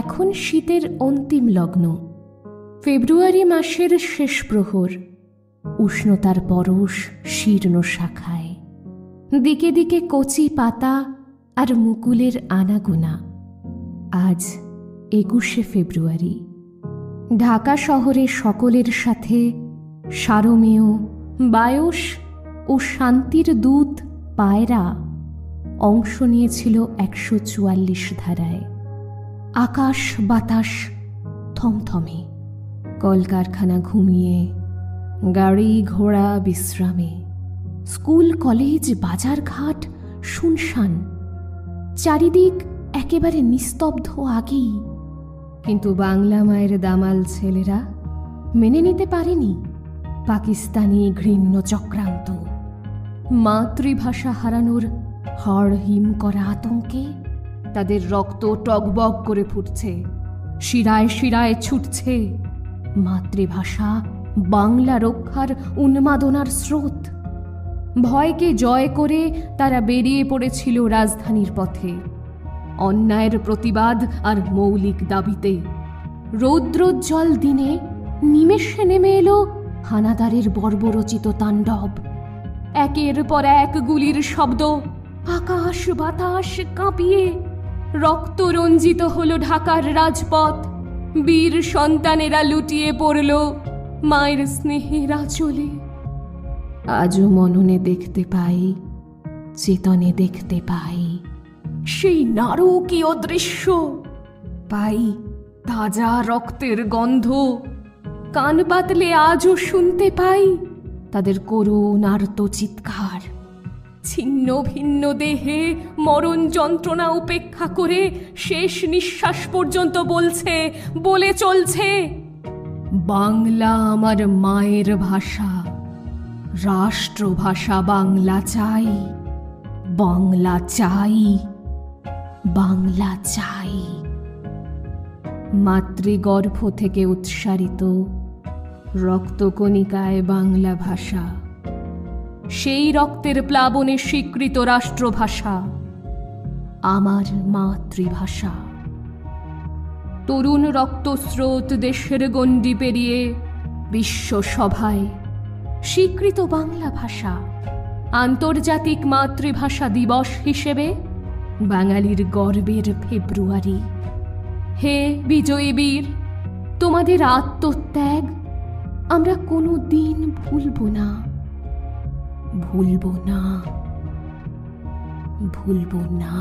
এখন শীতের অন্তিম লগ্ন, ফেব্রুয়ারি মাসের শেষ প্রহর। উষ্ণতার পরশ শীর্ণ শাখায়, দিকে দিকে কচি পাতা আর মুকুলের আনাগোনা। আজ 21শে ফেব্রুয়ারি। ঢাকা শহরে সকলের সাথে সারমেয়, বায়স ও শান্তির দূত পায়রা অংশ নিয়েছিল 144 ধারায়। আকাশ বাতাস থমথমে, কলকারখানা ঘুমিয়ে, গাড়ি ঘোড়া বিশ্রামে, স্কুল কলেজ বাজারঘাট শুনশান, চারিদিক একেবারে নিস্তব্ধ আগেই। কিন্তু বাংলা মায়ের দামাল ছেলেরা মেনে নিতে পারেনি পাকিস্তানি ঘৃণ্য চক্রান্ত। মাতৃভাষা হারানোর হাড় হিম করা আতঙ্কে তাদের রক্ত টগবগ করে ফুটছে, শিরায় শিরায় ছুটছে মাতৃভাষা বাংলা রক্ষার উন্মাদনার স্রোত। ভয়কে জয় করে তারা বেরিয়ে পড়েছিল রাজধানীর পথে, অন্যায়ের প্রতিবাদ আর মৌলিক দাবিতে। রৌদ্রোজ্জ্বল দিনে নিমেষে নেমে এলো হানাদারের বর্বরচিত তাণ্ডব। একের পর এক গুলির শব্দ আকাশ বাতাস কাঁপিয়ে রক্ত রঞ্জিত হলো ঢাকার রাজপথ। বীর সন্তানেরা লুটিয়ে পড়ল মায়ের স্নেহের আঁচলে। আজও মননে দেখতে পাই, চেতনে দেখতে পাই সেই নারকীয় দৃশ্য। পাই তাজা রক্তের গন্ধ। কান পাতলে আজও শুনতে পাই তাদের করুণ আর্ত চিৎকার। ছিন্ন ভিন্ন দেহে মরণ যন্ত্রণা উপেক্ষা করে শেষ নিঃশ্বাস পর্যন্ত বলে চলছে, বাংলা আমার মায়ের ভাষা, রাষ্ট্রভাষা বাংলা চাই, বাংলা চাই, বাংলা চাই। মাতৃগর্ভ থেকে উৎসারিত রক্তকণিকায় বাংলা ভাষা, সেই রক্তের প্লাবনে স্বীকৃত রাষ্ট্রভাষা, আমার মাতৃভাষা। তরুণ রক্তস্রোত দেশের গণ্ডি পেরিয়ে বিশ্বসভায় স্বীকৃত বাংলা ভাষা আন্তর্জাতিক মাতৃভাষা দিবস হিসেবে বাঙালির গর্বের ফেব্রুয়ারি। হে বিজয়ী বীর, তোমাদের আত্মত্যাগ আমরা কোনো দিন ভুলব না, ভুলব না, ভুলব না।